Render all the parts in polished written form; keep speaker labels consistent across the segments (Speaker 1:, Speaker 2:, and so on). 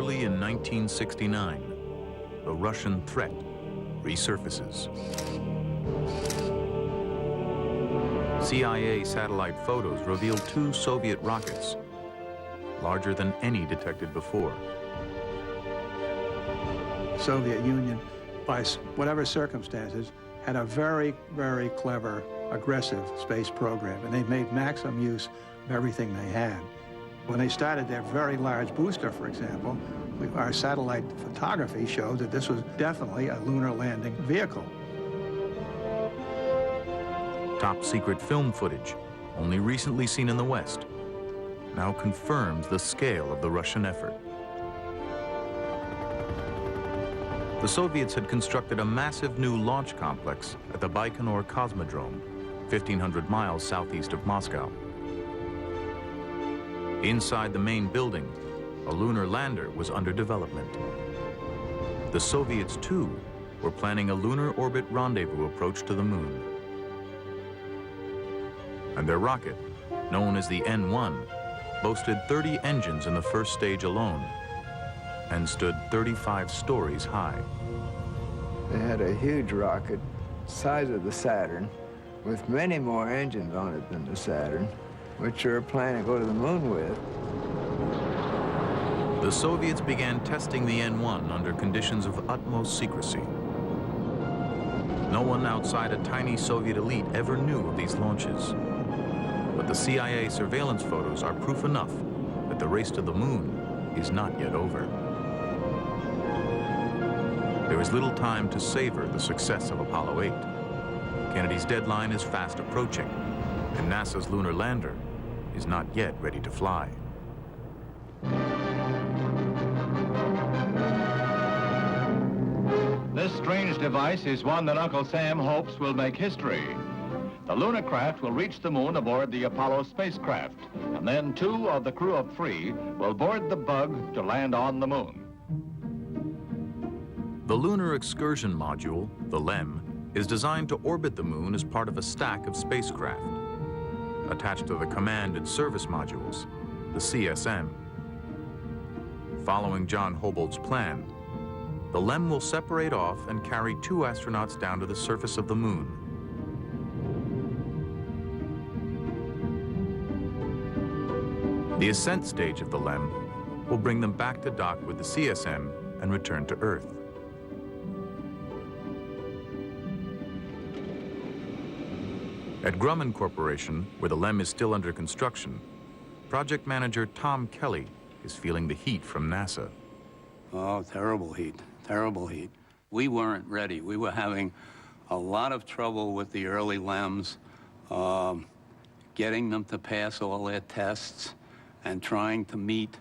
Speaker 1: early in 1969, the Russian threat resurfaces. CIA satellite photos reveal 2 Soviet rockets, larger than any detected before.
Speaker 2: Soviet Union, by whatever circumstances, had a very, very clever, aggressive space program, and they made maximum use of everything they had. When they started their very large booster, for example, our satellite photography showed that this was definitely a lunar landing vehicle.
Speaker 1: Top secret film footage, only recently seen in the West, now confirms the scale of the Russian effort. The Soviets had constructed a massive new launch complex at the Baikonur Cosmodrome, 1,500 miles southeast of Moscow. Inside the main building, a lunar lander was under development. The Soviets, too, were planning a lunar orbit rendezvous approach to the moon. And their rocket, known as the N-1, boasted 30 engines in the first stage alone and stood 35 stories high.
Speaker 3: They had a huge rocket, size of the Saturn, with many more engines on it than the Saturn, which they were planning to go to the moon with.
Speaker 1: The Soviets began testing the N-1 under conditions of utmost secrecy. No one outside a tiny Soviet elite ever knew of these launches. But the CIA surveillance photos are proof enough that the race to the moon is not yet over. There is little time to savor the success of Apollo 8. Kennedy's deadline is fast approaching, and NASA's lunar lander is not yet ready to fly.
Speaker 4: This strange device is one that Uncle Sam hopes will make history. The lunar craft will reach the moon aboard the Apollo spacecraft, and then 2 of the crew of 3 will board the bug to land on the moon.
Speaker 1: The Lunar Excursion Module, the LEM, is designed to orbit the moon as part of a stack of spacecraft. Attached to the Command and Service Modules, the CSM. Following John Hobolt's plan, the LEM will separate off and carry 2 astronauts down to the surface of the moon. The ascent stage of the LEM will bring them back to dock with the CSM and return to Earth. At Grumman Corporation, where the LEM is still under construction, project manager Tom Kelly is feeling the heat from NASA.
Speaker 5: Oh, terrible heat, terrible heat. We weren't ready. We were having a lot of trouble with the early LEMs, getting them to pass all their tests and trying to meet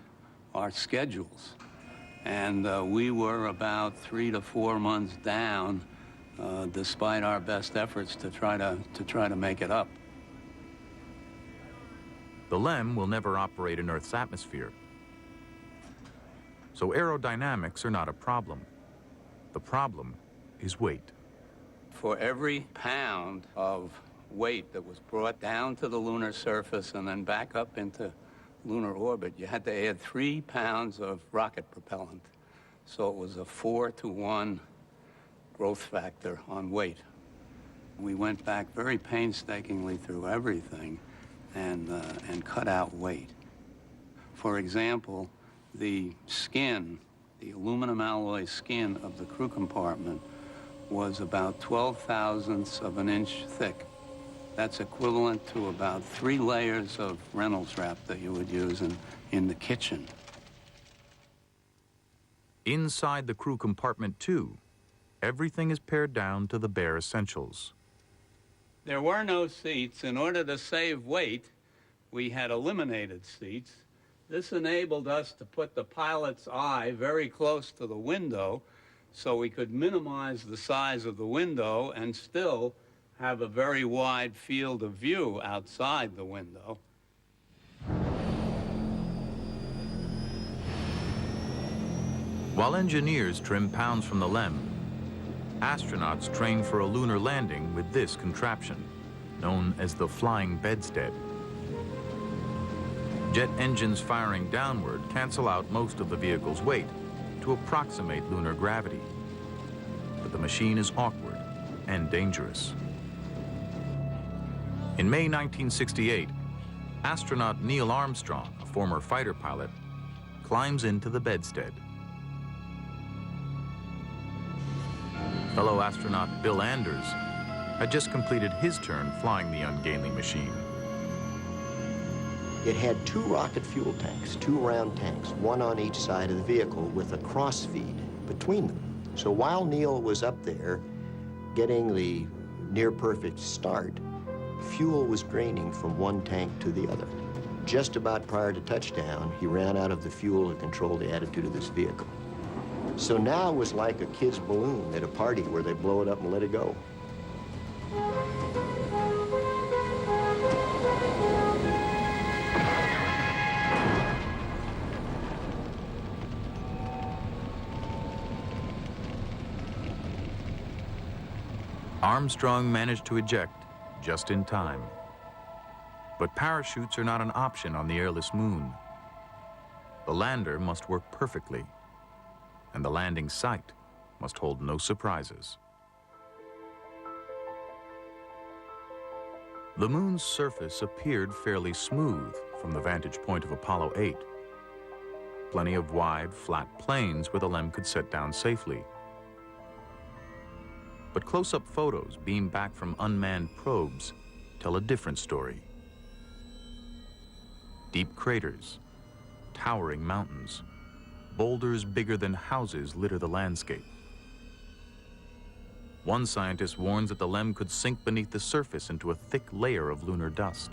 Speaker 5: our schedules. And we were about 3 to 4 months down, despite our best efforts to try to make it up.
Speaker 1: The LEM will never operate in Earth's atmosphere, so aerodynamics are not a problem. The problem is weight.
Speaker 5: For every pound of weight that was brought down to the lunar surface and then back up into lunar orbit, you had to add 3 pounds of rocket propellant. So it was a 4-to-1 growth factor on weight. We went back very painstakingly through everything and cut out weight. For example, the skin, the aluminum alloy skin of the crew compartment was about 12 thousandths of an inch thick. That's equivalent to about 3 layers of Reynolds wrap that you would use in the kitchen.
Speaker 1: Inside the crew compartment, too, everything is pared down to the bare essentials.
Speaker 5: There were no seats. In order to save weight, we had eliminated seats. This enabled us to put the pilot's eye very close to the window so we could minimize the size of the window and still have a very wide field of view outside the window.
Speaker 1: While engineers trim pounds from the LEM, astronauts train for a lunar landing with this contraption, known as the flying bedstead. Jet engines firing downward cancel out most of the vehicle's weight to approximate lunar gravity. But the machine is awkward and dangerous. In May 1968, astronaut Neil Armstrong, a former fighter pilot, climbs into the bedstead. Fellow astronaut Bill Anders had just completed his turn flying the ungainly machine.
Speaker 6: It had 2 rocket fuel tanks, 2 round tanks, one on each side of the vehicle with a cross feed between them. So while Neil was up there getting the near-perfect start, fuel was draining from one tank to the other. Just about prior to touchdown, he ran out of the fuel to control the attitude of this vehicle. So now it was like a kid's balloon at a party where they blow it up and let it go.
Speaker 1: Armstrong managed to eject just in time. But parachutes are not an option on the airless moon. The lander must work perfectly, and the landing site must hold no surprises. The moon's surface appeared fairly smooth from the vantage point of Apollo 8. Plenty of wide, flat plains where the LEM could set down safely. But close-up photos beamed back from unmanned probes tell a different story. Deep craters, towering mountains, boulders bigger than houses litter the landscape. One scientist warns that the LEM could sink beneath the surface into a thick layer of lunar dust.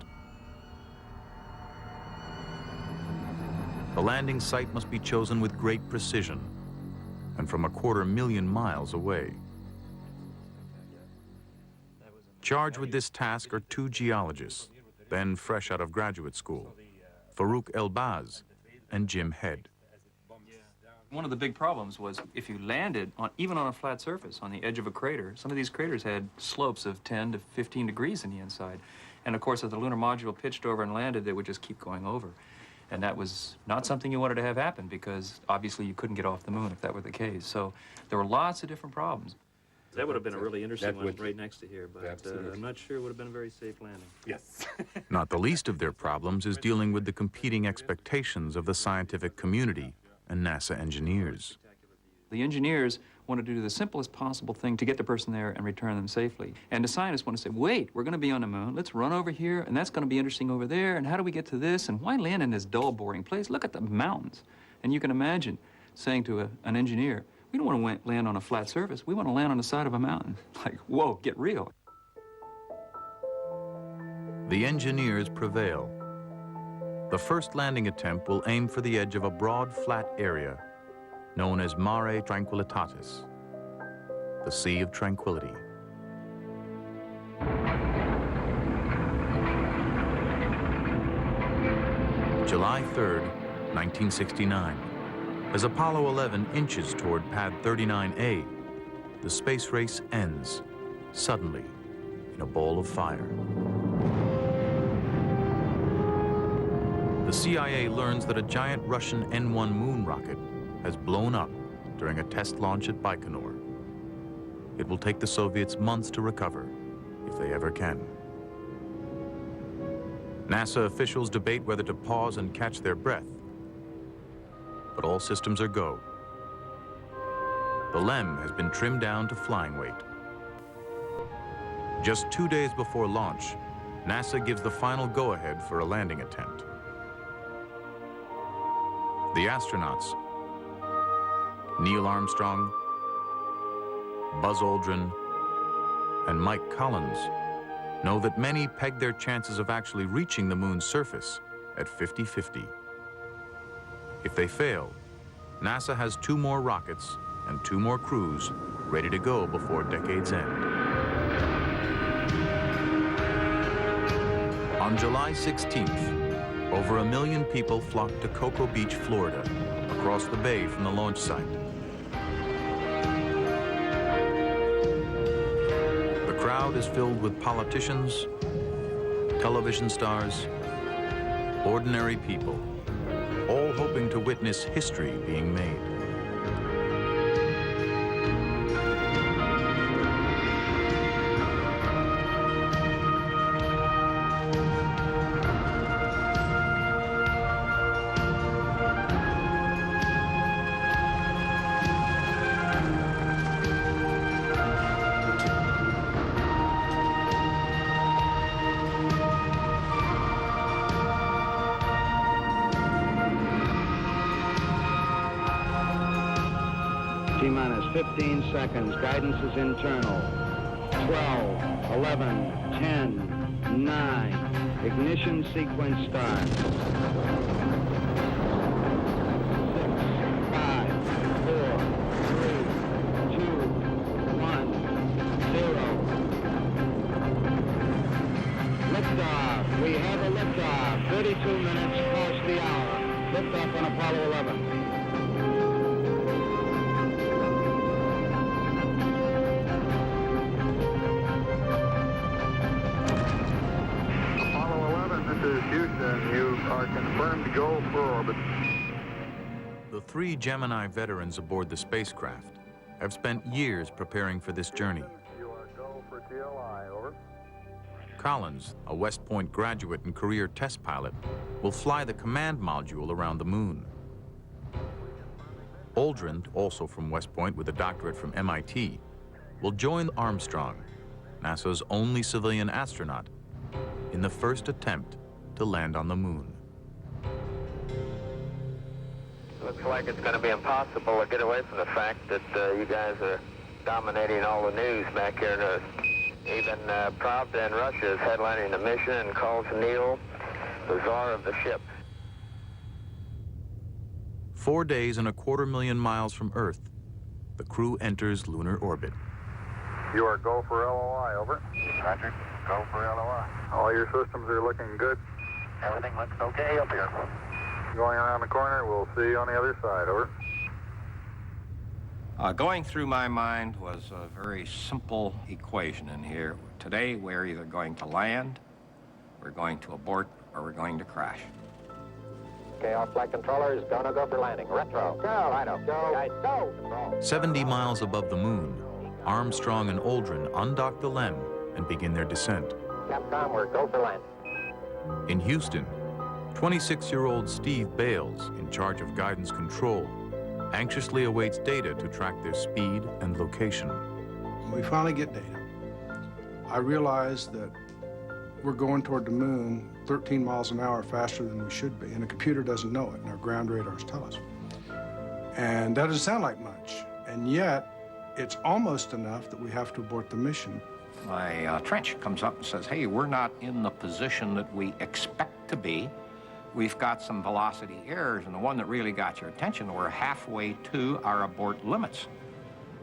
Speaker 1: The landing site must be chosen with great precision and from 250,000 miles away. Charged with this task are 2 geologists, then fresh out of graduate school, Farouk Elbaz and Jim Head.
Speaker 7: One of the big problems was if you landed even on a flat surface on the edge of a crater, some of these craters had slopes of 10 to 15 degrees in the inside. And of course, if the lunar module pitched over and landed, it would just keep going over. And that was not something you wanted to have happen because obviously you couldn't get off the moon if that were the case. So there were lots of different problems.
Speaker 8: That would have been a really interesting one right next to here, but I'm not sure it would have been a very safe landing.
Speaker 9: Yes.
Speaker 1: Not the least of their problems is dealing with the competing expectations of the scientific community and NASA engineers.
Speaker 7: The engineers wanted to do the simplest possible thing to get the person there and return them safely. And the scientists want to say, wait, we're going to be on the moon. Let's run over here, and that's going to be interesting over there. And how do we get to this? And why land in this dull, boring place? Look at the mountains. And you can imagine saying to an engineer, we don't want to land on a flat surface. We want to land on the side of a mountain. Like, whoa, get real.
Speaker 1: The engineers prevail. The first landing attempt will aim for the edge of a broad, flat area known as Mare Tranquillitatis, the Sea of Tranquility. July 3rd, 1969. As Apollo 11 inches toward Pad 39A, the space race ends, suddenly, in a ball of fire. The CIA learns that a giant Russian N-1 moon rocket has blown up during a test launch at Baikonur. It will take the Soviets months to recover, if they ever can. NASA officials debate whether to pause and catch their breath, but all systems are go. The LEM has been trimmed down to flying weight. Just 2 days before launch, NASA gives the final go-ahead for a landing attempt. The astronauts, Neil Armstrong, Buzz Aldrin, and Mike Collins, know that many peg their chances of actually reaching the moon's surface at 50-50. If they fail, NASA has 2 more rockets and 2 more crews ready to go before decade's end. On July 16th, over 1 million people flocked to Cocoa Beach, Florida, across the bay from the launch site. The crowd is filled with politicians, television stars, Ordinary people, all hoping to witness history being made.
Speaker 9: T-minus 15 seconds. Guidance is internal. 12, 11, 10, 9. Ignition sequence start. 6, 5, 4, 3, 2, 1, 0. Liftoff. We have a liftoff. 32 minutes past the hour. Liftoff on Apollo 11.
Speaker 10: Houston, you are confirmed to go for orbit.
Speaker 1: The 3 Gemini veterans aboard the spacecraft have spent years preparing for this journey.
Speaker 10: You are go for TLI, over.
Speaker 1: Collins, a West Point graduate and career test pilot, will fly the command module around the moon. Aldrin, also from West Point with a doctorate from MIT, will join Armstrong, NASA's only civilian astronaut, in the first attempt to land on the moon.
Speaker 11: Looks like it's going to be impossible to get away from the fact that you guys are dominating all the news back here. Even Pravda in Russia is headlining the mission and calls Neil the czar of the ship.
Speaker 1: 4 days and 250,000 miles from Earth, the crew enters lunar orbit.
Speaker 10: You are go for LOI, over.
Speaker 11: Roger, go for LOI.
Speaker 10: All your systems are looking good.
Speaker 11: Everything looks okay up here.
Speaker 10: Going around the corner, we'll see you on the other side, over.
Speaker 12: Going through my mind was a very simple equation in here. Today, we're either going to land, we're going to abort, or we're going to crash.
Speaker 11: Okay, all flight controllers, gonna go for landing. Retro. Go, Rhino. Go. Guide, go. Control.
Speaker 1: 70 miles above the moon, Armstrong and Aldrin undock the LEM and begin their descent.
Speaker 11: Capcom, we're go for landing.
Speaker 1: In Houston, 26-year-old Steve Bales, in charge of guidance control, anxiously awaits data to track their speed and location.
Speaker 2: When we finally get data, I realize that we're going toward the moon 13 miles an hour faster than we should be, and the computer doesn't know it, and our ground radars tell us. And that doesn't sound like much, and yet it's almost enough that we have to abort the mission.
Speaker 12: My trench comes up and says, hey, we're not in the position that we expect to be. We've got some velocity errors, and the one that really got your attention, we're halfway to our abort limits.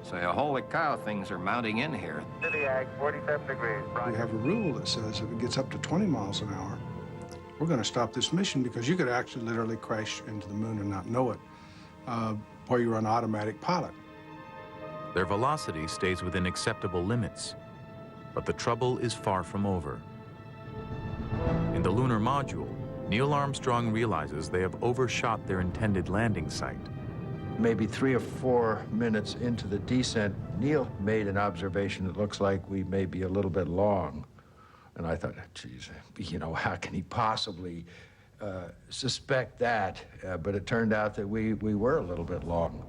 Speaker 12: So, holy cow, things are mounting in here.
Speaker 11: City 47 degrees.
Speaker 2: We have a rule that says if it gets up to 20 miles an hour, we're going to stop this mission because you could actually literally crash into the moon and not know it, or you're on automatic pilot.
Speaker 1: Their velocity stays within acceptable limits, but the trouble is far from over. In the lunar module, Neil Armstrong realizes they have overshot their intended landing site.
Speaker 13: Maybe 3 or 4 minutes into the descent, Neil made an observation that looks like we may be a little bit long. And I thought, geez, you know, how can he possibly suspect that? But it turned out that we were a little bit long.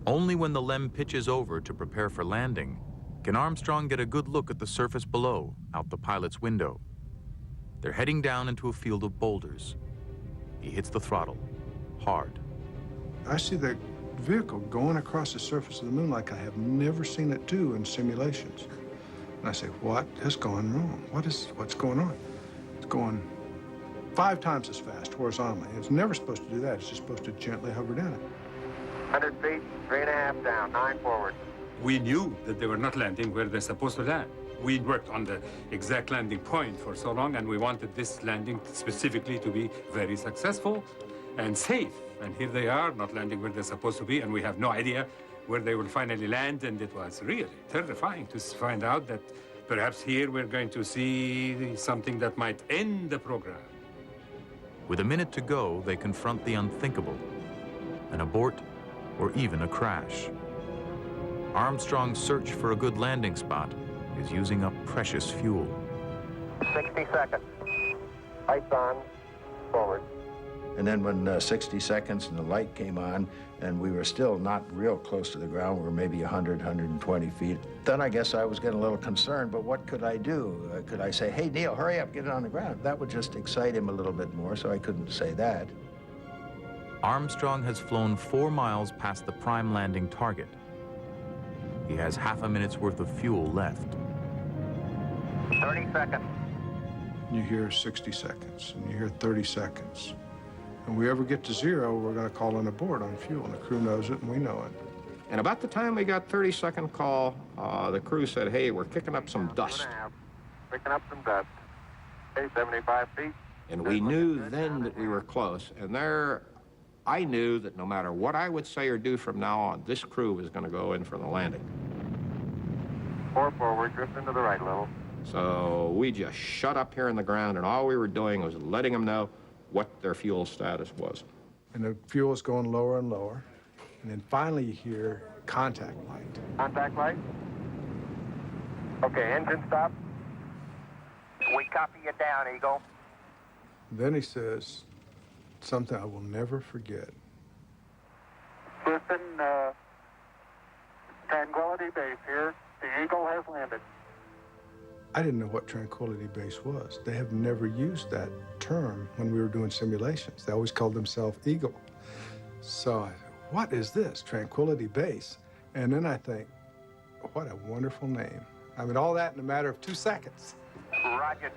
Speaker 1: Only when the LEM pitches over to prepare for landing can Armstrong get a good look at the surface below, out the pilot's window. They're heading down into a field of boulders. He hits the throttle, hard.
Speaker 2: I see the vehicle going across the surface of the moon like I have never seen it do in simulations. And I say, what has gone wrong? What's going on? It's going 5 times as fast horizontally. It's never supposed to do that. It's just supposed to gently hover down it.
Speaker 11: 100 feet, 3.5 down, 9 forward.
Speaker 14: We knew that they were not landing where they're supposed to land. We worked on the exact landing point for so long, and we wanted this landing specifically to be very successful and safe. And here they are, not landing where they're supposed to be, and we have no idea where they will finally land, and it was really terrifying to find out that perhaps here we're going to see something that might end the program.
Speaker 1: With a minute to go, they confront the unthinkable, an abort or even a crash. Armstrong's search for a good landing spot is using up precious fuel.
Speaker 11: 60 seconds. Lights on. Forward.
Speaker 13: And then when 60 seconds and the light came on, and we were still not real close to the ground, we were maybe 100, 120 feet, then I guess I was getting a little concerned, but what could I do? Could I say, hey, Neil, hurry up, get it on the ground? That would just excite him a little bit more, so I couldn't say that.
Speaker 1: Armstrong has flown 4 miles past the prime landing target. He has half a minute's worth of fuel left.
Speaker 11: 30 seconds.
Speaker 2: You hear 60 seconds, and you hear 30 seconds. When we ever get to 0, we're going to call an abort on fuel, and the crew knows it, and we know it.
Speaker 12: And about the time we got 30-second call, the crew said, hey, we're kicking up some dust.
Speaker 10: Picking up some dust. Okay, 75 feet.
Speaker 12: And we knew then that we were close. And there, I knew that no matter what I would say or do from now on, this crew was going to go in for the landing.
Speaker 10: 4 forward, drift into the right a little.
Speaker 12: So we just shut up here in the ground, and all we were doing was letting them know what their fuel status was.
Speaker 2: And the fuel is going lower and lower. And then finally you hear contact light.
Speaker 10: Contact light. Okay, engine stop.
Speaker 11: We copy you down, Eagle.
Speaker 2: Then he says something I will never forget.
Speaker 10: Listen, Tranquility Base here. The Eagle has landed.
Speaker 2: I didn't know what Tranquility Base was. They have never used that term when we were doing simulations. They always called themselves Eagle. So I said, what is this, Tranquility Base? And then I think, what a wonderful name. I mean, all that in a matter of 2 seconds.
Speaker 11: Roger,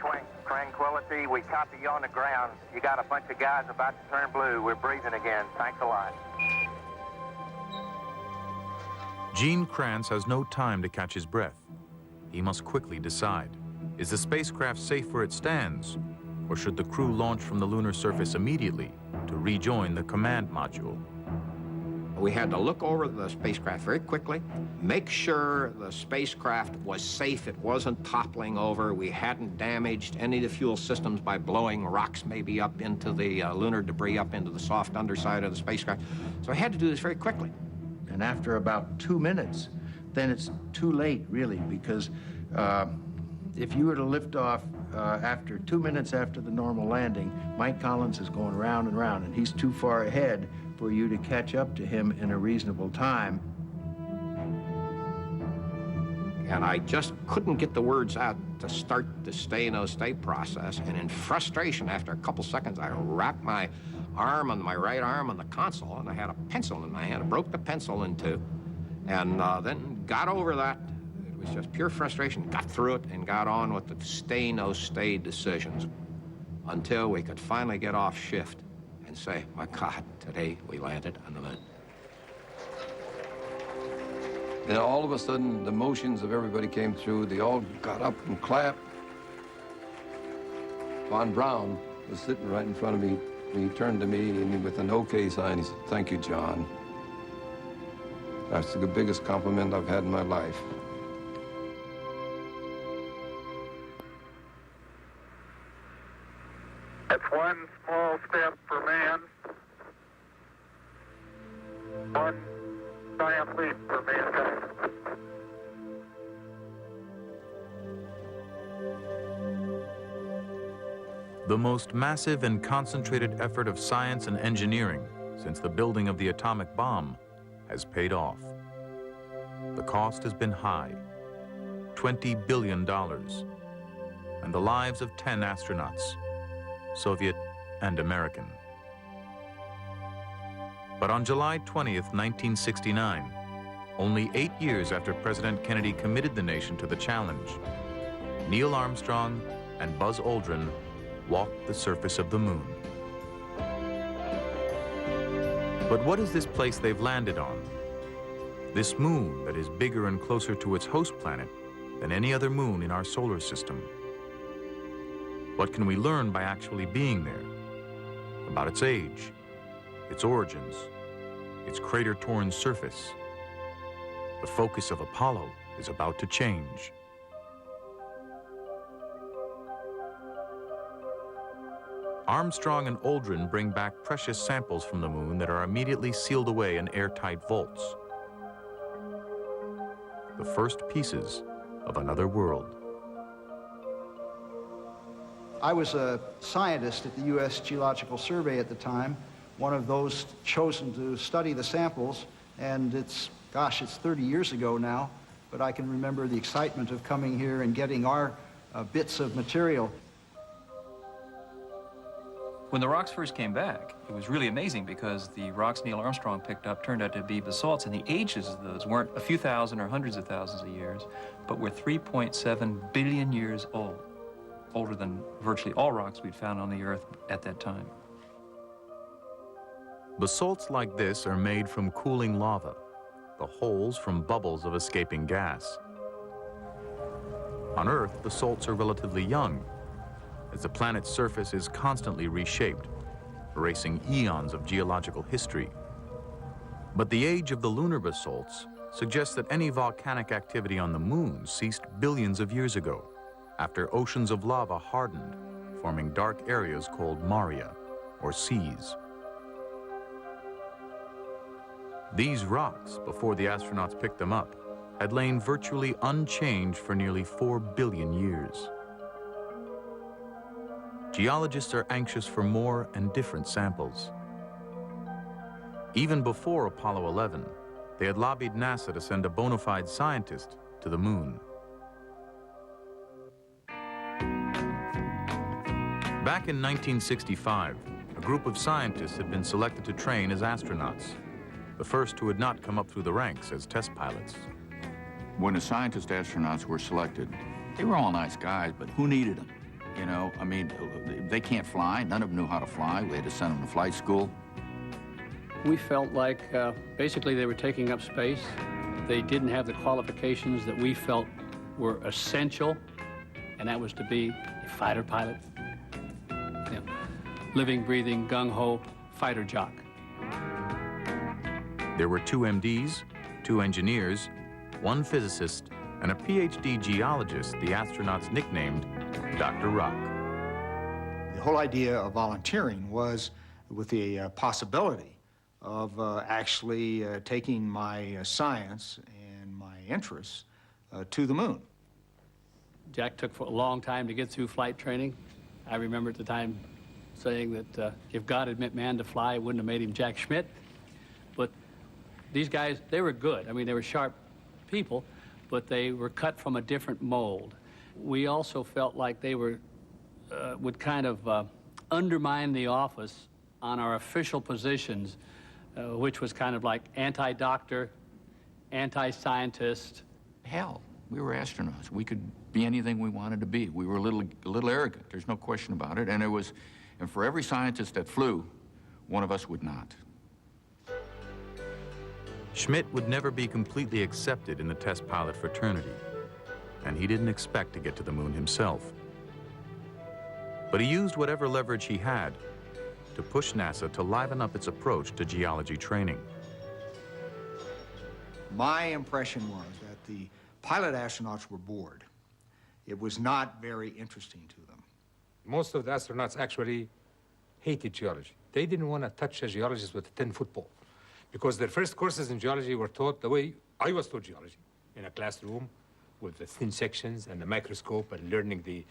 Speaker 11: Tranquility. We copy you on the ground. You got a bunch of guys about to turn blue. We're breathing again. Thanks a lot.
Speaker 1: Gene Kranz has no time to catch his breath. He must quickly decide. Is the spacecraft safe where it stands? Or should the crew launch from the lunar surface immediately to rejoin the command module?
Speaker 12: We had to look over the spacecraft very quickly, make sure the spacecraft was safe, it wasn't toppling over, we hadn't damaged any of the fuel systems by blowing rocks maybe up into the lunar debris, up into the soft underside of the spacecraft. So I had to do this very quickly.
Speaker 13: And after about 2 minutes, then it's too late, really, because if you were to lift off after 2 minutes after the normal landing, Mike Collins is going round and round, and he's too far ahead for you to catch up to him in a reasonable time.
Speaker 12: And I just couldn't get the words out to start the stay-no-stay process. And in frustration, after a couple seconds, I wrapped my arm on my right arm on the console, and I had a pencil in my hand. I broke the pencil in two, and then got over that. It was just pure frustration. Got through it and got on with the stay-no-stay decisions until we could finally get off shift and say, my God, today we landed on the moon.
Speaker 15: And all of a sudden, the motions of everybody came through. They all got up and clapped. Von Braun was sitting right in front of me. He turned to me, and with an okay sign, he said, "Thank you, John. That's the biggest compliment I've had in my life."
Speaker 10: That's one small step for man, one giant leap for mankind.
Speaker 1: The most massive and concentrated effort of science and engineering since the building of the atomic bomb has paid off. The cost has been high, $20 billion, and the lives of 10 astronauts, Soviet and American. But on July 20th, 1969, only 8 years after President Kennedy committed the nation to the challenge, Neil Armstrong and Buzz Aldrin walked the surface of the moon. But what is this place they've landed on? This moon that is bigger and closer to its host planet than any other moon in our solar system. What can we learn by actually being there? About its age, its origins, its crater-torn surface. The focus of Apollo is about to change. Armstrong and Aldrin bring back precious samples from the moon that are immediately sealed away in airtight vaults. The first pieces of another world.
Speaker 16: I was a scientist at the U.S. Geological Survey at the time, one of those chosen to study the samples, and it's 30 years ago now, but I can remember the excitement of coming here and getting our bits of material.
Speaker 7: When the rocks first came back, it was really amazing because the rocks Neil Armstrong picked up turned out to be basalts, and the ages of those weren't a few thousand or hundreds of thousands of years, but were 3.7 billion years old, older than virtually all rocks we'd found on the Earth at that time.
Speaker 1: Basalts like this are made from cooling lava, the holes from bubbles of escaping gas. On Earth, basalts are relatively young, as the planet's surface is constantly reshaped, erasing eons of geological history. But the age of the lunar basalts suggests that any volcanic activity on the moon ceased billions of years ago, after oceans of lava hardened, forming dark areas called maria, or seas. These rocks, before the astronauts picked them up, had lain virtually unchanged for nearly 4 billion years. Geologists are anxious for more and different samples. Even before Apollo 11, they had lobbied NASA to send a bona fide scientist to the moon. Back in 1965, a group of scientists had been selected to train as astronauts, the first who had not come up through the ranks as test pilots.
Speaker 17: When the scientist astronauts were selected, they were all nice guys, but who needed them? You know, I mean, they can't fly. None of them knew how to fly. We had to send them to flight school.
Speaker 18: We felt like basically they were taking up space. They didn't have the qualifications that we felt were essential, and that was to be a fighter pilot. You know, living, breathing, gung-ho fighter jock.
Speaker 1: There were 2 MDs, 2 engineers, 1 physicist, and a PhD geologist the astronauts nicknamed Dr. Rock.
Speaker 19: The whole idea of volunteering was with the possibility of actually taking my science and my interests to the moon.
Speaker 18: Jack took a long time to get through flight training. I remember at the time saying that if God had meant man to fly, it wouldn't have made him Jack Schmidt. But these guys, they were good. I mean, they were sharp people, but they were cut from a different mold. We also felt like they were, would kind of undermine the office on our official positions, which was kind of like anti-doctor, anti-scientist.
Speaker 17: Hell, we were astronauts. We could be anything we wanted to be. We were a little arrogant. There's no question about it. And for every scientist that flew, one of us would not.
Speaker 1: Schmidt would never be completely accepted in the test pilot fraternity, and he didn't expect to get to the moon himself. But he used whatever leverage he had to push NASA to liven up its approach to geology training.
Speaker 19: My impression was that the pilot astronauts were bored. It was not very interesting to them.
Speaker 14: Most of the astronauts actually hated geology. They didn't want to touch a geologist with a 10-foot pole, because their first courses in geology were taught the way I was taught geology, in a classroom with the thin sections and the microscope and learning the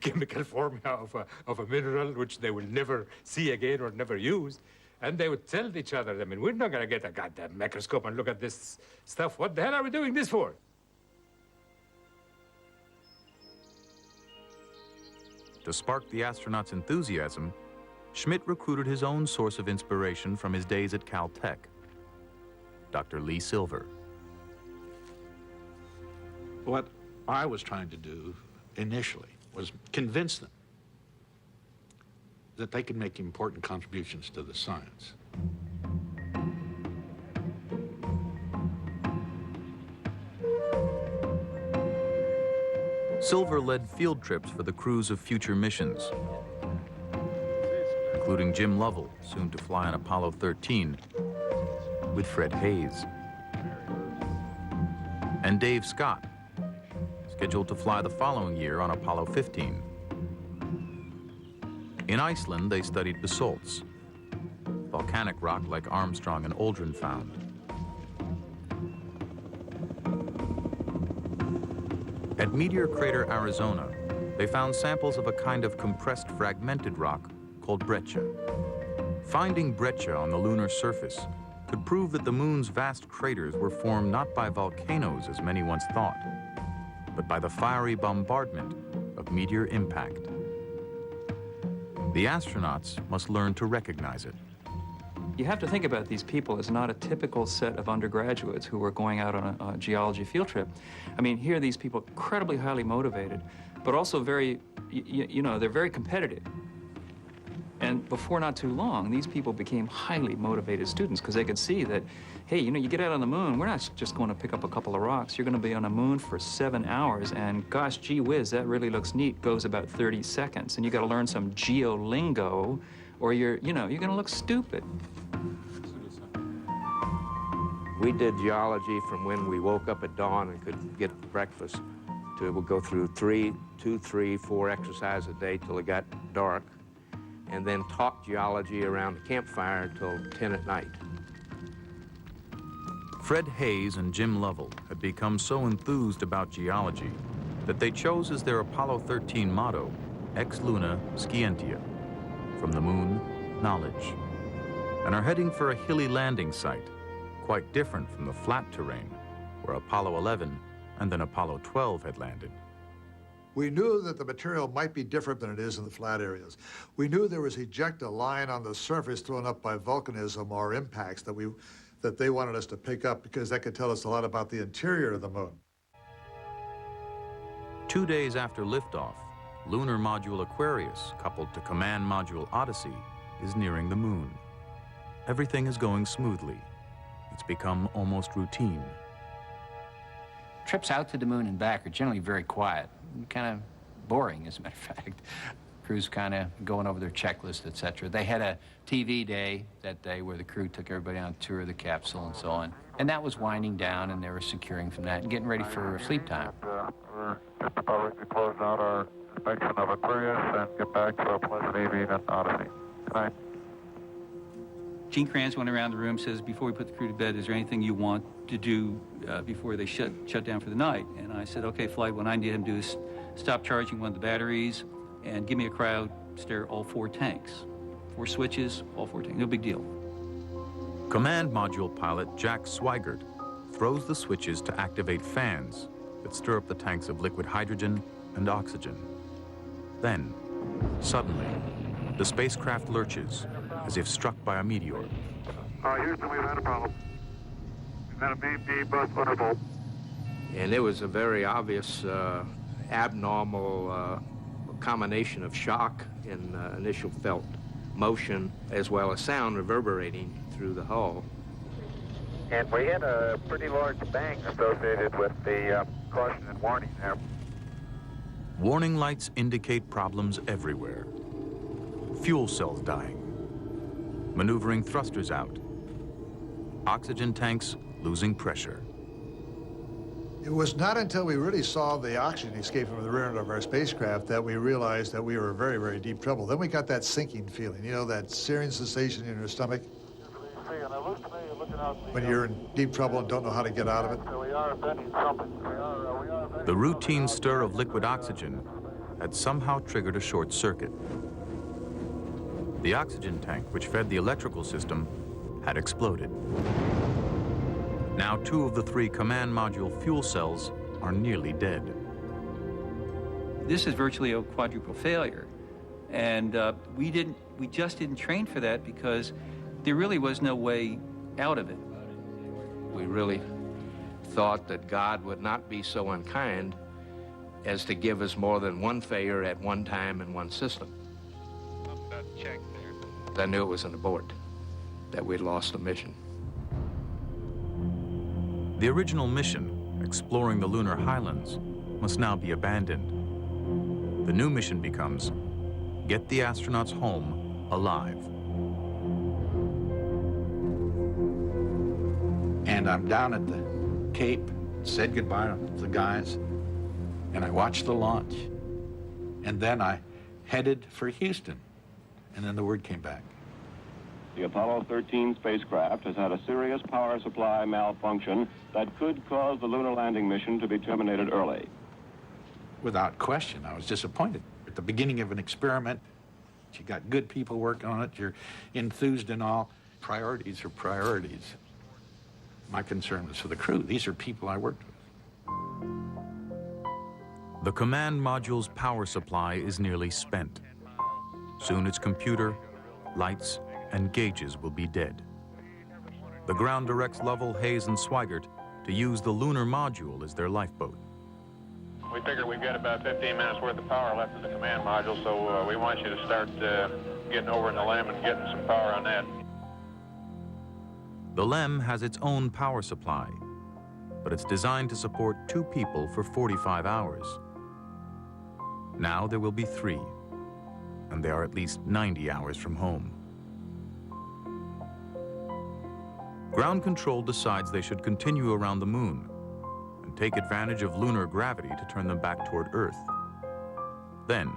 Speaker 14: chemical formula of a mineral, which they will never see again or never use. And they would tell each other, I mean, we're not going to get a goddamn microscope and look at this stuff. What the hell are we doing this for?
Speaker 1: To spark the astronauts' enthusiasm, Schmidt recruited his own source of inspiration from his days at Caltech, Dr. Lee Silver.
Speaker 13: What I was trying to do initially was convince them that they could make important contributions to the science.
Speaker 1: Silver led field trips for the crews of future missions, including Jim Lovell, soon to fly on Apollo 13, with Fred Hayes, and Dave Scott, scheduled to fly the following year on Apollo 15. In Iceland, they studied basalts, volcanic rock like Armstrong and Aldrin found. At Meteor Crater, Arizona, they found samples of a kind of compressed fragmented rock called breccia. Finding breccia on the lunar surface could prove that the moon's vast craters were formed not by volcanoes, as many once thought, but by the fiery bombardment of meteor impact. The astronauts must learn to recognize it.
Speaker 7: You have to think about these people as not a typical set of undergraduates who were going out on a geology field trip. I mean, here are these people incredibly highly motivated, but also very, you know, they're very competitive. And before not too long, these people became highly motivated students because they could see that, hey, you know, you get out on the moon, we're not just going to pick up a couple of rocks. You're going to be on the moon for 7 hours, and gosh, gee whiz, that really looks neat. Goes about 30 seconds, and you got to learn some geolingo, or you're going to look stupid.
Speaker 12: We did geology from when we woke up at dawn and could get breakfast to we'll go through 2, 3, 4 exercises a day till it got dark, and then talk geology around the campfire until 10 at night.
Speaker 1: Fred Hayes and Jim Lovell had become so enthused about geology that they chose as their Apollo 13 motto, Ex Luna Scientia, from the moon, knowledge, and are heading for a hilly landing site, quite different from the flat terrain where Apollo 11 and then Apollo 12 had landed.
Speaker 20: We knew that the material might be different than it is in the flat areas. We knew there was ejecta lying on the surface thrown up by volcanism or impacts that they wanted us to pick up because that could tell us a lot about the interior of the moon.
Speaker 1: 2 days after liftoff, Lunar Module Aquarius, coupled to Command Module Odyssey, is nearing the moon. Everything is going smoothly. It's become almost routine.
Speaker 12: Trips out to the moon and back are generally very quiet, kind of boring, as a matter of fact. Crews kind of going over their checklist, etc. They had a TV day that day where the crew took everybody on a tour of the capsule and so on. And that was winding down, and they were securing from that and getting ready for sleep time.
Speaker 10: We're just about ready to close out our inspection of Aquarius and get back to a pleasant evening at Odyssey. Good night.
Speaker 21: Gene Kranz went around the room, says, before we put the crew to bed, is there anything you want to do before they shut down for the night? And I said, okay, Flight, what I need him to do is stop charging one of the batteries and give me a crowd stare all 4 tanks. 4 switches, all 4 tanks, no big deal.
Speaker 1: Command Module pilot Jack Swigert throws the switches to activate fans that stir up the tanks of liquid hydrogen and oxygen. Then, suddenly, the spacecraft lurches as if struck by a meteor.
Speaker 10: Houston, we've had a problem. We've had a main beam bust undervolt.
Speaker 12: And it was a very obvious abnormal combination of shock and initial felt motion as well as sound reverberating through the hull.
Speaker 11: And we had a pretty large bang associated with the caution and warning there.
Speaker 1: Warning lights indicate problems everywhere. Fuel cells dying. Maneuvering thrusters out. Oxygen tanks losing pressure.
Speaker 20: It was not until we really saw the oxygen escaping from the rear end of our spacecraft that we realized that we were in very, very deep trouble. Then we got that sinking feeling, you know, that searing sensation in your stomach when you're in deep trouble and don't know how to get out of it.
Speaker 1: The routine stir of liquid oxygen had somehow triggered a short circuit. The oxygen tank, which fed the electrical system, had exploded. Now 2 of the 3 command module fuel cells are nearly dead.
Speaker 21: This is virtually a quadruple failure. And we just didn't train for that because there really was no way out of it.
Speaker 12: We really thought that God would not be so unkind as to give us more than 1 failure at one time in one system. I knew it was an abort, that we'd lost the mission.
Speaker 1: The original mission, exploring the lunar highlands, must now be abandoned. The new mission becomes, get the astronauts home alive.
Speaker 17: And I'm down at the Cape, said goodbye to the guys, and I watched the launch. And then I headed for Houston. And then the word came back.
Speaker 3: The Apollo 13 spacecraft has had a serious power supply malfunction that could cause the lunar landing mission to be terminated early.
Speaker 17: Without question, I was disappointed. At the beginning of an experiment, you got good people working on it, you're enthused and all. Priorities are priorities. My concern was for the crew. These are people I worked with.
Speaker 1: The command module's power supply is nearly spent. Soon its computer, lights, and gauges will be dead. The ground directs Lovell, Hayes, and Swigert to use the lunar module as their lifeboat.
Speaker 22: We figure we've got about 15 minutes worth of power left in the command module, so we want you to start getting over in the LEM and getting some power on that.
Speaker 1: The LEM has its own power supply, but it's designed to support 2 people for 45 hours. Now there will be 3, and they are at least 90 hours from home. Ground Control decides they should continue around the moon and take advantage of lunar gravity to turn them back toward Earth. Then,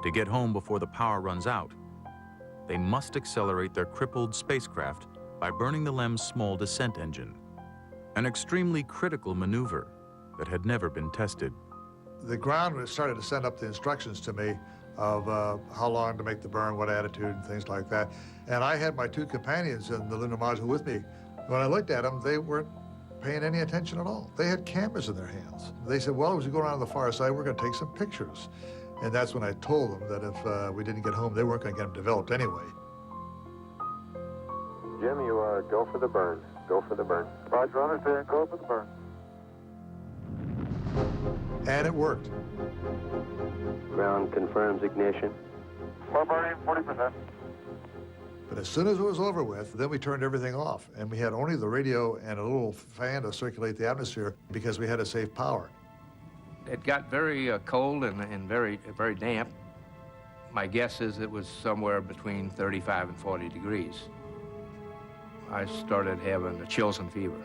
Speaker 1: to get home before the power runs out, they must accelerate their crippled spacecraft by burning the LEM's small descent engine, an extremely critical maneuver that had never been tested.
Speaker 20: The ground started to send up the instructions to me of how long to make the burn, what attitude, and things like that. And I had my 2 companions in the lunar module with me. When I looked at them, they weren't paying any attention at all. They had cameras in their hands. They said, well, as we go around to the far side, we're going to take some pictures. And that's when I told them that if we didn't get home, they weren't going to get them developed anyway.
Speaker 10: Jim, you go for the burn. Go for the burn. Roger, understand. Go for the burn.
Speaker 20: And it worked.
Speaker 11: Ground confirms ignition.
Speaker 10: We're burning 40%.
Speaker 20: But as soon as it was over with, then we turned everything off. And we had only the radio and a little fan to circulate the atmosphere because we had to save power.
Speaker 12: It got very cold and very damp. My guess is it was somewhere between 35 and 40 degrees. I started having chills and fever.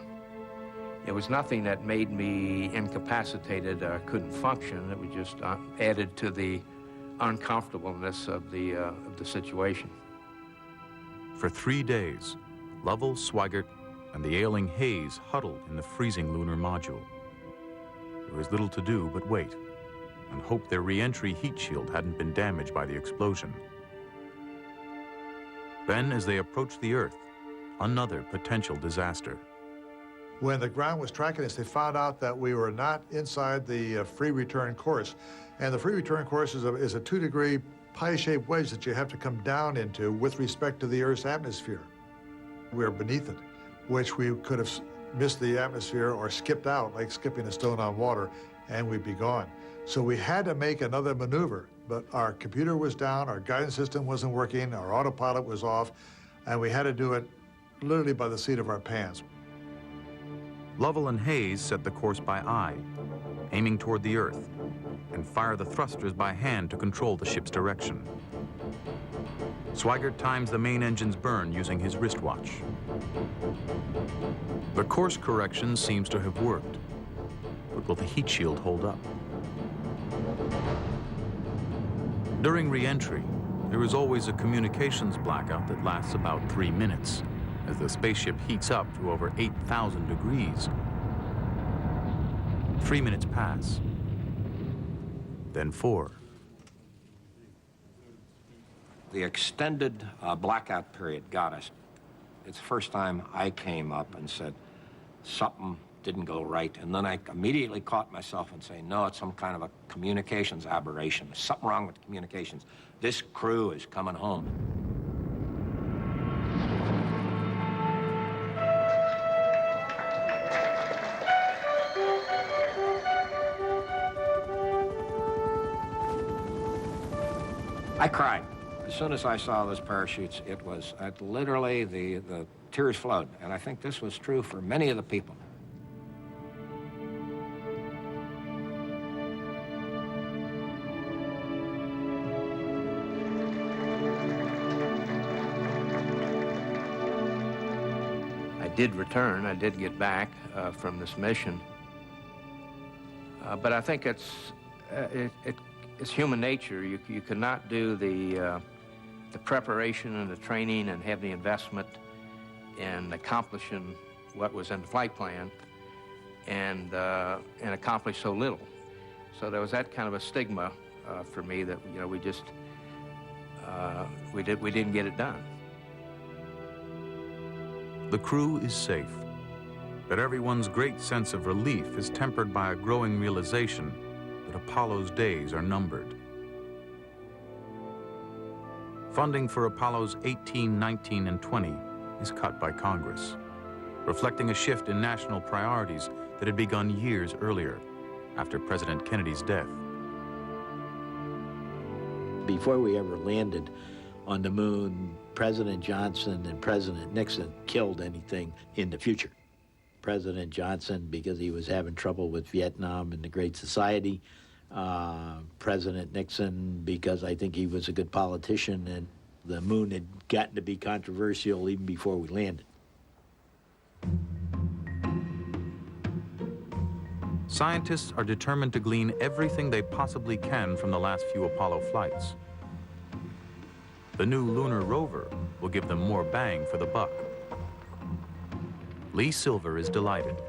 Speaker 12: It was nothing that made me incapacitated or couldn't function. It was just added to the uncomfortableness of the situation.
Speaker 1: For 3 days, Lovell, Swigert, and the ailing Hayes huddled in the freezing lunar module. There was little to do but wait and hope their re-entry heat shield hadn't been damaged by the explosion. Then, as they approached the Earth, another potential disaster.
Speaker 20: When the ground was tracking us, they found out that we were not inside the free return course. And the free return course is a 2-degree pie-shaped wedge that you have to come down into with respect to the Earth's atmosphere. We were beneath it, which we could have missed the atmosphere or skipped out like skipping a stone on water, and we'd be gone. So we had to make another maneuver, but our computer was down, our guidance system wasn't working, our autopilot was off, and we had to do it literally by the seat of our pants.
Speaker 1: Lovell and Hayes set the course by eye, aiming toward the Earth, and fire the thrusters by hand to control the ship's direction. Swigert times the main engine's burn using his wristwatch. The course correction seems to have worked, but will the heat shield hold up? During re-entry, there is always a communications blackout that lasts about 3 minutes, as the spaceship heats up to over 8,000 degrees. 3 minutes pass, then 4.
Speaker 12: The extended blackout period got us. It's the first time I came up and said, something didn't go right. And then I immediately caught myself and saying, no, it's some kind of a communications aberration. There's something wrong with the communications. This crew is coming home. I cried. As soon as I saw those parachutes, it was literally the tears flowed. And I think this was true for many of the people. I did return. I did get back from this mission. But I think it's human nature. You cannot do the the preparation and the training and have the investment in accomplishing what was in the flight plan and accomplish so little. So there was that kind of a stigma for me that, you know, we just, we didn't get it done.
Speaker 1: The crew is safe, but everyone's great sense of relief is tempered by a growing realization that Apollo's days are numbered. Funding for Apollos 18, 19, and 20 is cut by Congress, reflecting a shift in national priorities that had begun years earlier, after President Kennedy's death.
Speaker 4: Before we ever landed on the moon, President Johnson and President Nixon killed anything in the future. President Johnson, because he was having trouble with Vietnam and the Great Society. President Nixon, because I think he was a good politician, and the moon had gotten to be controversial even before we landed.
Speaker 1: Scientists are determined to glean everything they possibly can from the last few Apollo flights. The new lunar rover will give them more bang for the buck. Lee Silver is delighted.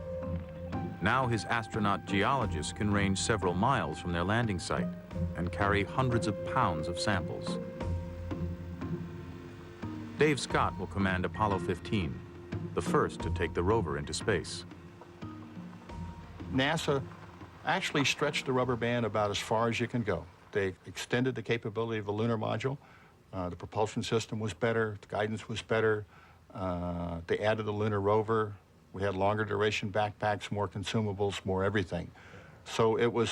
Speaker 1: Now his astronaut geologists can range several miles from their landing site and carry hundreds of pounds of samples. Dave Scott will command Apollo 15, the first to take the rover into space.
Speaker 5: NASA actually stretched the rubber band about as far as you can go. They extended the capability of the lunar module. The propulsion system was better, the guidance was better. They added the lunar rover. We had longer duration backpacks, more consumables, more everything. So it was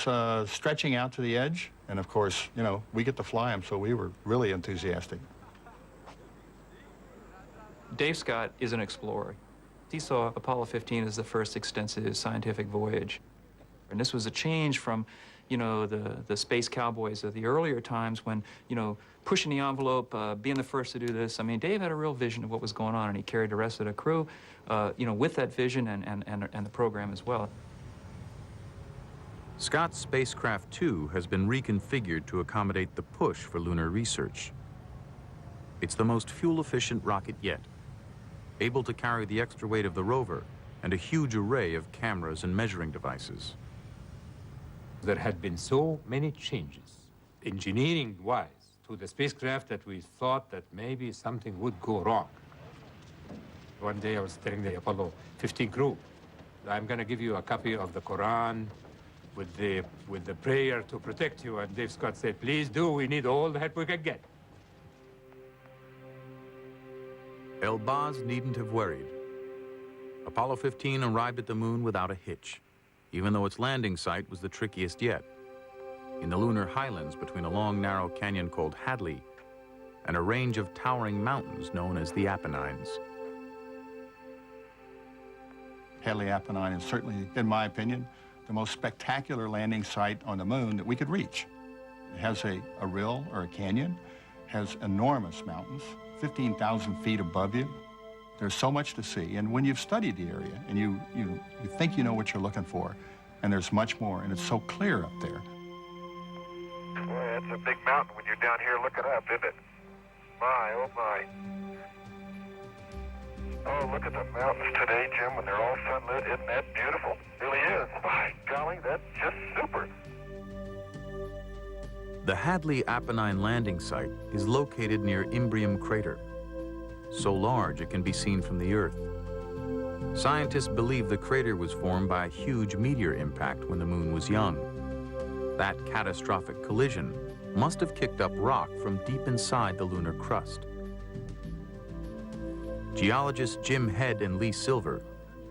Speaker 5: stretching out to the edge. And of course, you know, we get to fly them, so we were really enthusiastic.
Speaker 7: Dave Scott is an explorer. He saw Apollo 15 as the first extensive scientific voyage. And this was a change from, you know, the space cowboys of the earlier times when, you know, pushing the envelope, being the first to do this. I mean, Dave had a real vision of what was going on, and he carried the rest of the crew, you know, with that vision and the program as well.
Speaker 1: Scott's spacecraft 2 has been reconfigured to accommodate the push for lunar research. It's the most fuel-efficient rocket yet, able to carry the extra weight of the rover and a huge array of cameras and measuring devices.
Speaker 14: There had been so many changes, engineering-wise, to the spacecraft that we thought that maybe something would go wrong. One day I was telling the Apollo 15 crew, I'm going to give you a copy of the Quran with the prayer to protect you. And Dave Scott said, please do, we need all the help we can get.
Speaker 1: Elbaz needn't have worried. Apollo 15 arrived at the moon without a hitch, even though its landing site was the trickiest yet, in the lunar highlands between a long, narrow canyon called Hadley and a range of towering mountains known as the Apennines.
Speaker 5: Hadley Apennine is certainly, in my opinion, the most spectacular landing site on the moon that we could reach. It has a rill or a canyon, has enormous mountains, 15,000 feet above you. There's so much to see, and when you've studied the area and you think you know what you're looking for, and there's much more, and it's so clear up there.
Speaker 11: Boy, that's a big mountain when you're down here looking up, isn't it? My, oh my. Oh, look at the mountains today, Jim, when they're all sunlit. Isn't that beautiful? It really is. My golly, that's just super.
Speaker 1: The Hadley Apennine landing site is located near Imbrium crater, so large it can be seen from the Earth. Scientists believe the crater was formed by a huge meteor impact when the moon was young. That catastrophic collision must have kicked up rock from deep inside the lunar crust. Geologists Jim Head and Lee Silver,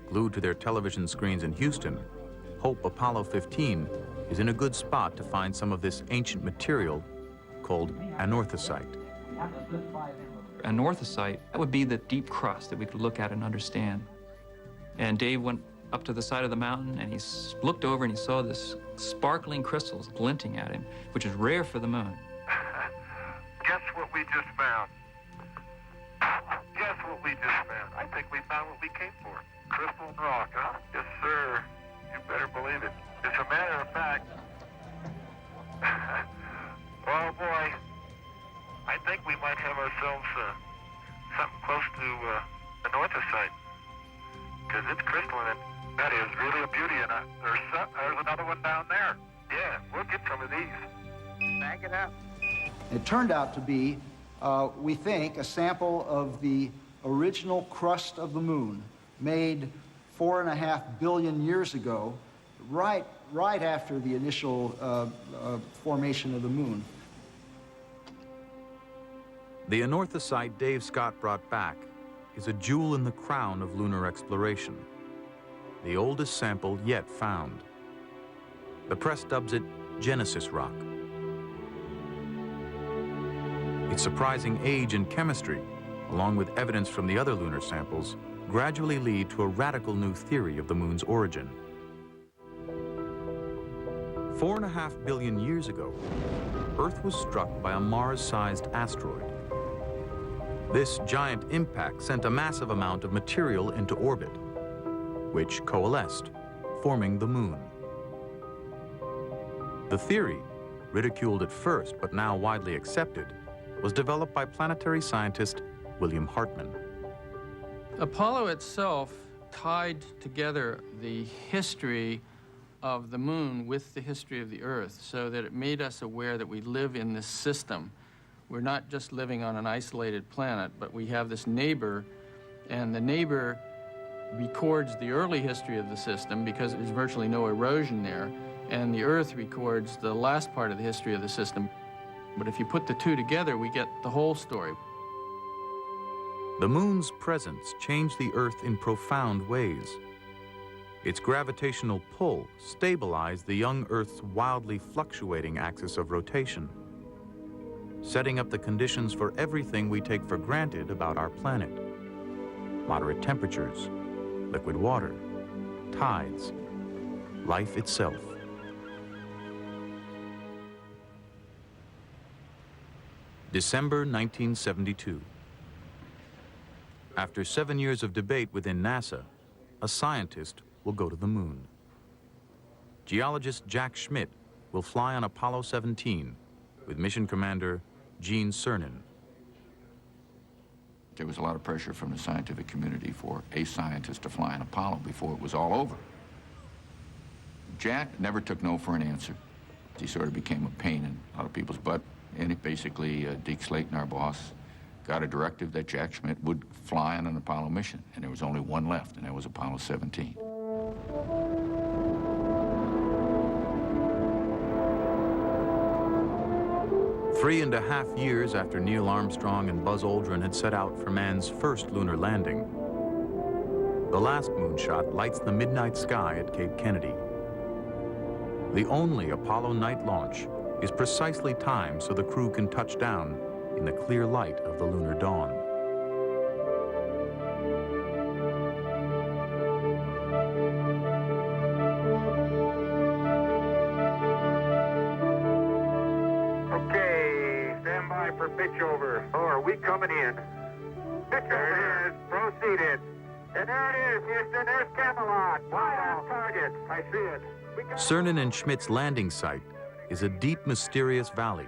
Speaker 1: glued to their television screens in Houston, hope Apollo 15 is in a good spot to find some of this ancient material called anorthosite.
Speaker 7: Anorthosite, that would be the deep crust that we could look at and understand. And Dave went up to the side of the mountain and he looked over and he saw this sparkling crystals glinting at him, which is rare for the moon.
Speaker 11: Guess what we just found? Guess what we just found? I think we found what we came for. Crystal and rock, huh? Yes, sir. You better believe it. As a matter of fact, oh boy, I
Speaker 6: think we might have ourselves something close to the northocite, because it's crystalline. That is really a beauty, and there's another one down there. Yeah, we'll get some of these. Back it up.
Speaker 16: It turned out to be, we think, a sample of the original crust of the moon, made 4.5 billion years ago, right after the initial formation of the moon.
Speaker 1: The anorthosite Dave Scott brought back is a jewel in the crown of lunar exploration, the oldest sample yet found. The press dubs it Genesis Rock. Its surprising age and chemistry, along with evidence from the other lunar samples, gradually lead to a radical new theory of the moon's origin. 4.5 billion years ago, Earth was struck by a Mars-sized asteroid. This giant impact sent a massive amount of material into orbit, which coalesced, forming the moon. The theory, ridiculed at first but now widely accepted, was developed by planetary scientist William Hartmann.
Speaker 8: Apollo itself tied together the history of the moon with the history of the Earth, so that it made us aware that we live in this system. We're not just living on an isolated planet, but we have this neighbor, and the neighbor records the early history of the system because there's virtually no erosion there, and the Earth records the last part of the history of the system. But if you put the two together, we get the whole story.
Speaker 1: The moon's presence changed the Earth in profound ways. Its gravitational pull stabilized the young Earth's wildly fluctuating axis of rotation, setting up the conditions for everything we take for granted about our planet. Moderate temperatures, liquid water, tides, life itself. December 1972. After 7 years of debate within NASA, a scientist will go to the moon. Geologist Jack Schmitt will fly on Apollo 17 with mission commander Gene Cernan.
Speaker 23: There was a lot of pressure from the scientific community for a scientist to fly on Apollo before it was all over. Jack never took no for an answer. He sort of became a pain in a lot of people's butt. And it basically, Deke Slayton, our boss, got a directive that Jack Schmitt would fly on an Apollo mission. And there was only one left, and that was Apollo 17.
Speaker 1: Three and a half years after Neil Armstrong and Buzz Aldrin had set out for man's first lunar landing, the last moonshot lights the midnight sky at Cape Kennedy. The only Apollo night launch is precisely timed so the crew can touch down in the clear light of the lunar dawn.
Speaker 6: Okay, stand by for pitch over. Oh, are we coming in? Pitch there it is. Proceeded. And there it is, Houston. There's Camelot. Wide on target. I see it.
Speaker 1: Cernan and Schmidt's landing site is a deep, mysterious valley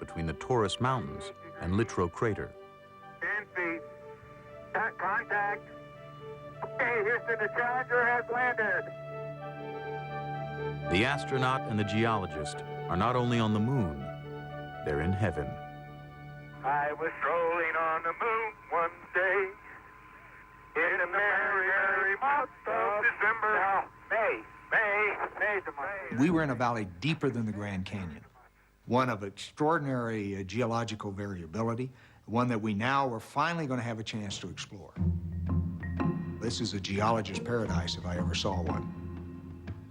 Speaker 1: between the Taurus Mountains and Littrow Crater.
Speaker 6: 10 feet. Contact. Okay, Houston, the Challenger has landed.
Speaker 1: The astronaut and the geologist are not only on the moon, they're in heaven.
Speaker 6: I was strolling on the moon one day in the merry, merry month of December. Now, May's the month.
Speaker 19: We were in a valley deeper than the Grand Canyon, one of extraordinary geological variability, one that we now are finally going to have a chance to explore. This is a geologist's paradise if I ever saw one.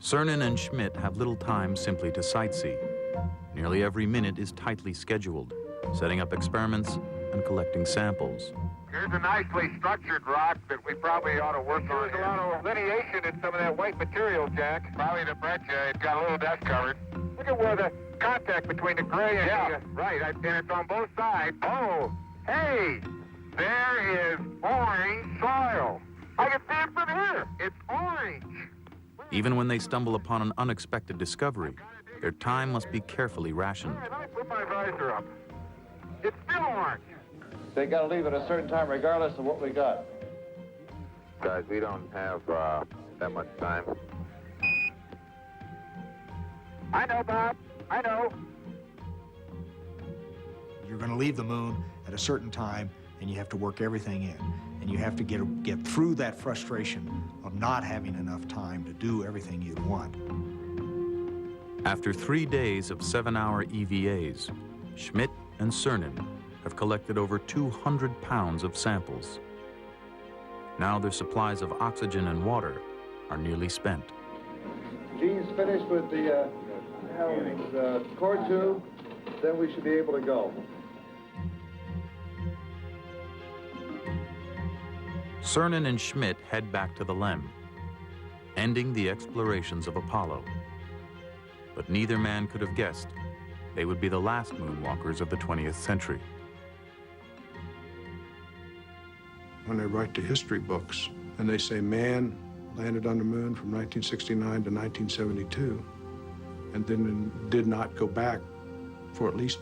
Speaker 1: Cernan and Schmitt have little time simply to sightsee. Nearly every minute is tightly scheduled, setting up experiments and collecting samples.
Speaker 6: Here's a nicely structured rock that we probably ought to work on. There's a lot of lineation in some of that white material, Jack. Probably the breccia. It's got a little dust covered. Look at where the contact between the gray and right, and it's on both sides. Oh, hey, there is orange soil. I can see it from here. It's orange.
Speaker 1: Even when they stumble upon an unexpected discovery, their time must be carefully rationed.
Speaker 6: All right, let me put my visor up. It's still orange.
Speaker 3: They got to leave at a certain time regardless of what we got.
Speaker 11: Guys, we don't have that much time.
Speaker 6: I know, Bob. I know.
Speaker 19: You're going to leave the moon at a certain time, and you have to work everything in. And you have to get through that frustration of not having enough time to do everything you'd want.
Speaker 1: After 3 days of 7-hour EVAs, Schmidt and Cernan have collected over 200 pounds of samples. Now their supplies of oxygen and water are nearly spent.
Speaker 3: Gene's finished with the core tube, then we should be able to go.
Speaker 1: Cernan and Schmidt head back to the LEM, ending the explorations of Apollo. But neither man could have guessed they would be the last moonwalkers of the 20th century.
Speaker 2: When they write the history books and they say man landed on the moon from 1969 to 1972 and then did not go back for at least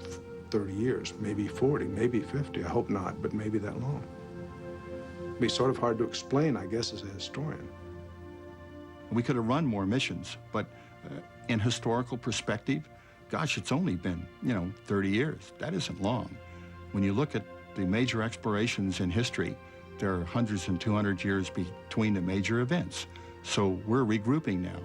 Speaker 2: 30 years, maybe 40, maybe 50, I hope not, but maybe that long. It'd be sort of hard to explain, I guess, as a historian.
Speaker 5: We could have run more missions, but in historical perspective, gosh, it's only been, 30 years. That isn't long. When you look at the major explorations in history, there are hundreds and 200 years between the major events. So we're regrouping now.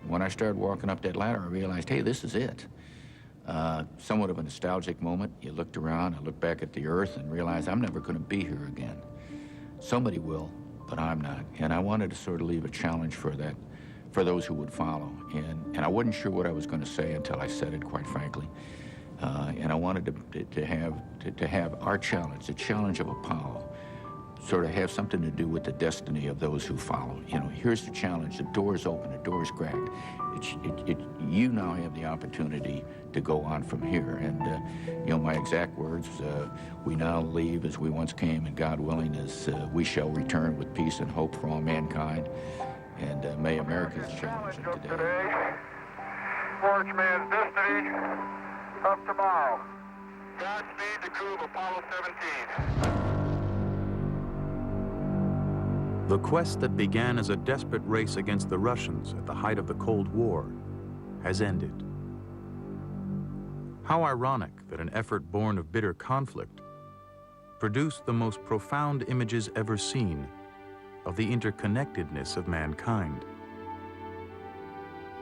Speaker 23: When I started walking up that ladder, I realized, hey, this is it. Somewhat of a nostalgic moment. You looked around, I looked back at the Earth and realized I'm never going to be here again. Somebody will, but I'm not. And I wanted to sort of leave a challenge for that, for those who would follow. And I wasn't sure what I was going to say until I said it, quite frankly. And I wanted to have our challenge, the challenge of Apollo, sort of have something to do with the destiny of those who follow. Here's the challenge. The door's open, the door's cracked. You now have the opportunity to go on from here. And, my exact words, we now leave as we once came, and God willing, as we shall return with peace and hope for all mankind. And may America's challenge of today.
Speaker 6: Forge man's destiny of tomorrow. Godspeed the crew of Apollo 17.
Speaker 1: The quest that began as a desperate race against the Russians at the height of the Cold War has ended. How ironic that an effort born of bitter conflict produced the most profound images ever seen of the interconnectedness of mankind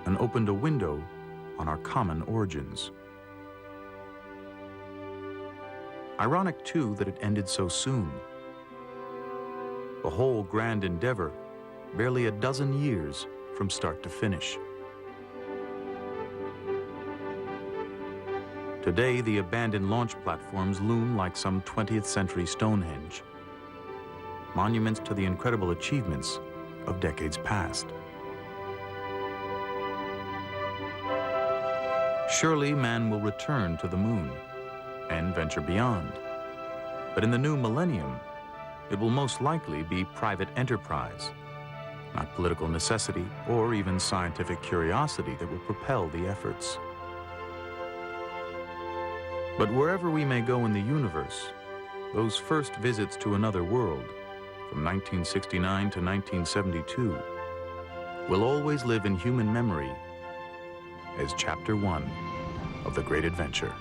Speaker 1: and opened a window on our common origins. Ironic, too, that it ended so soon. The whole grand endeavor, barely a dozen years from start to finish. Today, the abandoned launch platforms loom like some 20th century Stonehenge, monuments to the incredible achievements of decades past. Surely man will return to the moon and venture beyond. But in the new millennium, it will most likely be private enterprise, not political necessity or even scientific curiosity that will propel the efforts. But wherever we may go in the universe, those first visits to another world, from 1969 to 1972, will always live in human memory as Chapter 1 of the Great Adventure.